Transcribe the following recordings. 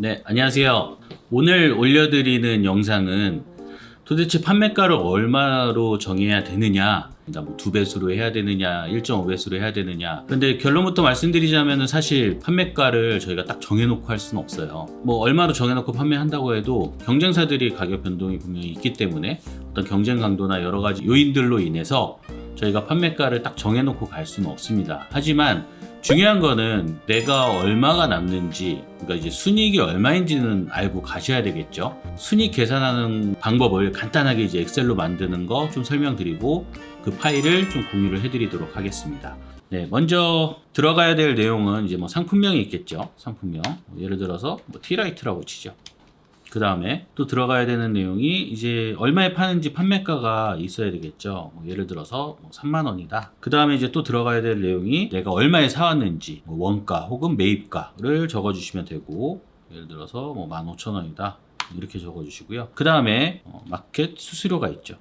네, 안녕하세요. 오늘 올려드리는 영상은 도대체 판매가를 얼마로 정해야 되느냐, 뭐 2배수로 해야 되느냐, 1.5배수로 해야 되느냐. 근데 결론부터 말씀드리자면 사실 판매가를 저희가 딱 정해놓고 할 수는 없어요. 뭐 얼마로 정해놓고 판매한다고 해도 경쟁사들이 가격 변동이 분명히 있기 때문에 어떤 경쟁 강도나 여러 가지 요인들로 인해서 저희가 판매가를 딱 정해놓고 갈 수는 없습니다. 하지만 중요한 거는 내가 얼마가 남는지, 그러니까 이제 순이익이 얼마인지는 알고 가셔야 되겠죠. 순이익 계산하는 방법을 간단하게 이제 엑셀로 만드는 거 좀 설명드리고 그 파일을 좀 공유를 해드리도록 하겠습니다. 네, 먼저 들어가야 될 내용은 이제 뭐 상품명이 있겠죠. 상품명. 예를 들어서 뭐 티라이트라고 치죠. 그 다음에 또 들어가야 되는 내용이 이제 얼마에 파는지 판매가가 있어야 되겠죠. 뭐 예를 들어서 뭐 3만 원이다. 그 다음에 이제 또 들어가야 될 내용이 내가 얼마에 사왔는지, 뭐 원가 혹은 매입가를 적어주시면 되고, 예를 들어서 뭐 15,000원이다. 이렇게 적어주시고요. 그 다음에 마켓 수수료가 있죠.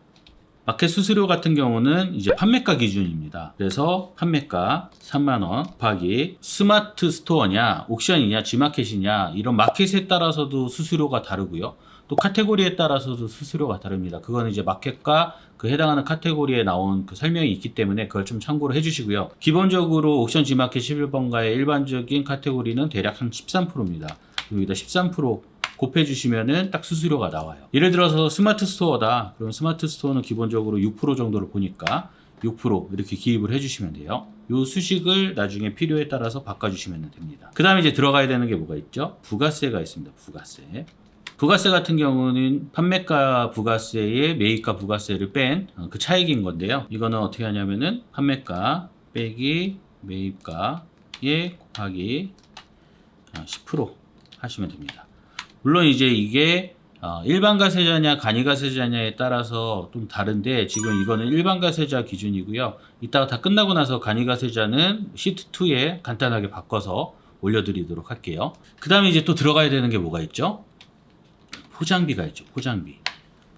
마켓 수수료 같은 경우는 이제 판매가 기준입니다. 그래서 판매가 3만원 곱하기 스마트 스토어냐, 옥션이냐, 지마켓이냐, 이런 마켓에 따라서도 수수료가 다르고요. 또 카테고리에 따라서도 수수료가 다릅니다. 그거는 이제 마켓과 그 해당하는 카테고리에 나온 그 설명이 있기 때문에 그걸 좀 참고를 해주시고요. 기본적으로 옥션 지마켓 11번가의 일반적인 카테고리는 대략 한 13%입니다. 여기다 13% 곱해주시면은 딱 수수료가 나와요. 예를 들어서 스마트 스토어다. 그럼 스마트 스토어는 기본적으로 6% 정도를 보니까 6% 이렇게 기입을 해주시면 돼요. 이 수식을 나중에 필요에 따라서 바꿔주시면 됩니다. 그 다음에 이제 들어가야 되는 게 뭐가 있죠? 부가세가 있습니다. 부가세. 부가세 같은 경우는 판매가 부가세에 매입가 부가세를 뺀 그 차익인 건데요. 이거는 어떻게 하냐면은 판매가 빼기 매입가에 곱하기 10% 하시면 됩니다. 물론 이제 이게 일반가세자냐 간이가세자냐에 따라서 좀 다른데, 지금 이거는 일반가세자 기준이고요. 이따가 다 끝나고 나서 간이가세자는 시트 2에 간단하게 바꿔서 올려드리도록 할게요. 그 다음에 이제 또 들어가야 되는 게 뭐가 있죠? 포장비가 있죠.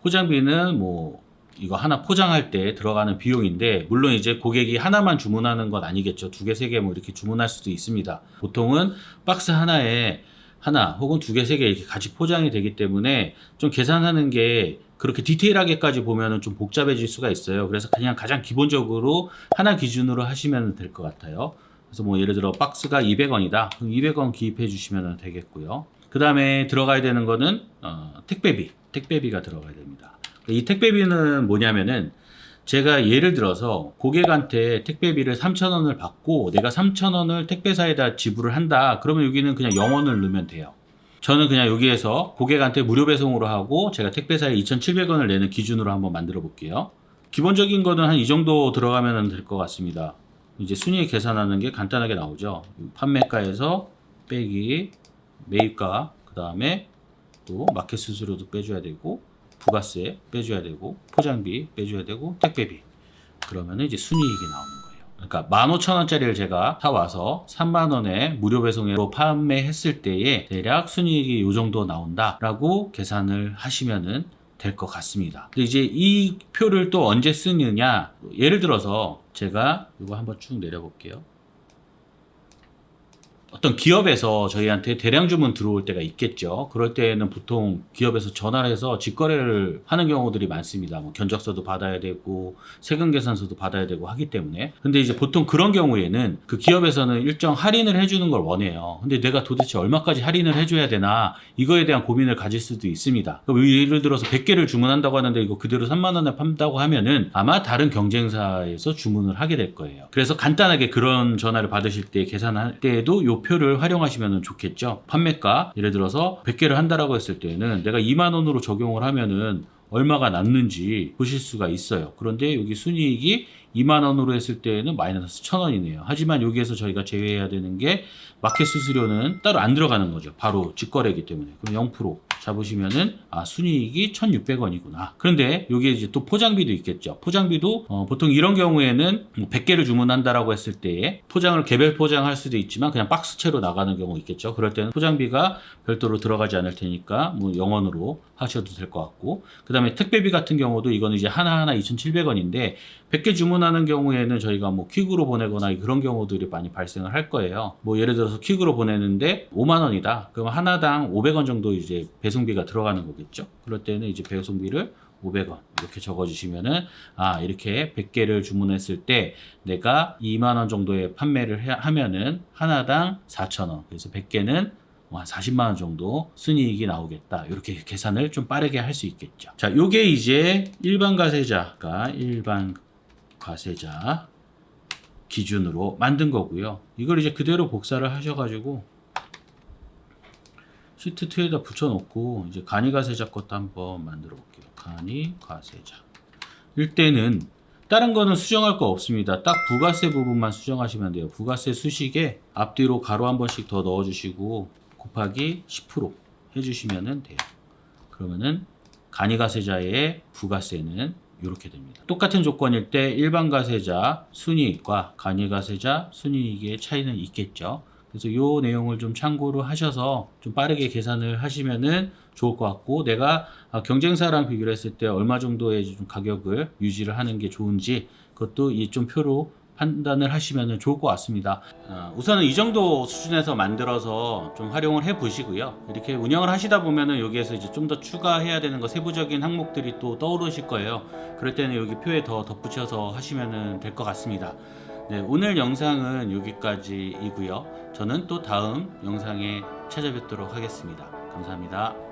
포장비는 뭐 이거 하나 포장할 때 들어가는 비용인데, 물론 이제 고객이 하나만 주문하는 건 아니겠죠. 2개, 3개 뭐 이렇게 주문할 수도 있습니다. 보통은 박스 하나에 하나 혹은 2개, 3개 이렇게 같이 포장이 되기 때문에 좀 계산하는 게 그렇게 디테일하게까지 보면은 좀 복잡해질 수가 있어요. 그래서 그냥 가장 기본적으로 하나 기준으로 하시면 될 것 같아요. 그래서 뭐 예를 들어 박스가 200원이다. 그럼 200원 기입해 주시면 되겠고요. 그 다음에 들어가야 되는 거는 택배비가 들어가야 됩니다. 이 택배비는 뭐냐면은, 제가 예를 들어서 고객한테 택배비를 3,000원을 받고 내가 3,000원을 택배사에다 지불을 한다. 그러면 여기는 그냥 0원을 넣으면 돼요. 저는 그냥 여기에서 고객한테 무료 배송으로 하고 제가 택배사에 2,700원을 내는 기준으로 한번 만들어 볼게요. 기본적인 거는 한 이 정도 들어가면 될 것 같습니다. 이제 순위익 계산하는 게 간단하게 나오죠. 판매가에서 빼기 매입가, 그 다음에 또 마켓 수수료도 빼줘야 되고, 부가세 빼줘야 되고, 포장비 빼줘야 되고, 택배비. 그러면은 이제 순이익이 나오는 거예요. 그러니까 15,000원짜리를 제가 사와서 3만원에 무료 배송으로 판매했을 때에 대략 순이익이 이 정도 나온다라고 계산을 하시면은 될 것 같습니다. 근데 이제 이 표를 또 언제 쓰느냐? 예를 들어서 제가 이거 한번 쭉 내려볼게요. 어떤 기업에서 저희한테 대량 주문 들어올 때가 있겠죠. 그럴 때는 보통 기업에서 전화를 해서 직거래를 하는 경우들이 많습니다. 뭐 견적서도 받아야 되고 세금 계산서도 받아야 되고 하기 때문에. 근데 이제 보통 그런 경우에는 그 기업에서는 일정 할인을 해주는 걸 원해요. 근데 내가 도대체 얼마까지 할인을 해줘야 되나, 이거에 대한 고민을 가질 수도 있습니다. 예를 들어서 100개를 주문한다고 하는데 이거 그대로 3만 원에 판다고 하면은 아마 다른 경쟁사에서 주문을 하게 될 거예요. 그래서 간단하게 그런 전화를 받으실 때 계산할 때에도 요 표를 활용하시면 좋겠죠. 판매가 예를 들어서 100개를 한다라고 했을 때는 내가 2만 원으로 적용을 하면은 얼마가 남는지 보실 수가 있어요. 그런데 여기 순이익이 2만 원으로 했을 때는 마이너스 1,000원이네요. 하지만 여기에서 저희가 제외해야 되는 게 마켓 수수료는 따로 안 들어가는 거죠. 바로 직거래이기 때문에. 그럼 0% 잡으시면은 순이익이 1,600원이구나. 그런데 여기에 이제 또 포장비도 있겠죠. 포장비도 보통 이런 경우에는 100개를 주문한다라고 했을 때에 포장을 개별 포장할 수도 있지만 그냥 박스채로 나가는 경우 있겠죠. 그럴 때는 포장비가 별도로 들어가지 않을 테니까 뭐 0원으로 하셔도 될 것 같고, 그 다음에 택배비 같은 경우도 이거는 이제 하나하나 2,700원인데 100개 주문하는 경우에는 저희가 뭐 퀵으로 보내거나 그런 경우들이 많이 발생을 할 거예요. 뭐 예를 들어서 퀵으로 보내는데 5만 원이다. 그럼 하나당 500원 정도 이제 배송비가 들어가는 거겠죠. 그럴 때는 이제 배송비를 500원 이렇게 적어주시면은 이렇게 100개를 주문했을 때 내가 2만 원 정도의 판매를 하면은 하나당 4,000원. 그래서 100개는 한 40만 원 정도 순이익이 나오겠다. 이렇게 계산을 좀 빠르게 할 수 있겠죠. 자, 요게 이제 일반 과세자 기준으로 만든 거고요. 이걸 이제 그대로 복사를 하셔가지고 시트 2에다 붙여놓고 이제 간이과세자 것도 한번 만들어 볼게요. 간이과세자. 일때는 다른 거는 수정할 거 없습니다. 딱 부가세 부분만 수정하시면 돼요. 부가세 수식에 앞뒤로 가로 한 번씩 더 넣어주시고 곱하기 10% 해주시면 돼요. 그러면은 간이과세자의 부가세는 이렇게 됩니다. 똑같은 조건일 때 일반 과세자 순이익과 간이과세자 순이익의 차이는 있겠죠. 그래서 이 내용을 좀 참고로 하셔서 좀 빠르게 계산을 하시면은 좋을 것 같고, 내가 경쟁사랑 비교를 했을 때 얼마 정도의 좀 가격을 유지를 하는 게 좋은지 그것도 이 좀 표로 판단을 하시면 좋을 것 같습니다. 우선은 이 정도 수준에서 만들어서 좀 활용을 해 보시고요. 이렇게 운영을 하시다 보면은 여기에서 이제 좀 더 추가해야 되는 거 세부적인 항목들이 또 떠오르실 거예요. 그럴 때는 여기 표에 더 덧붙여서 하시면 될 것 같습니다. 네, 오늘 영상은 여기까지이고요. 저는 또 다음 영상에 찾아뵙도록 하겠습니다. 감사합니다.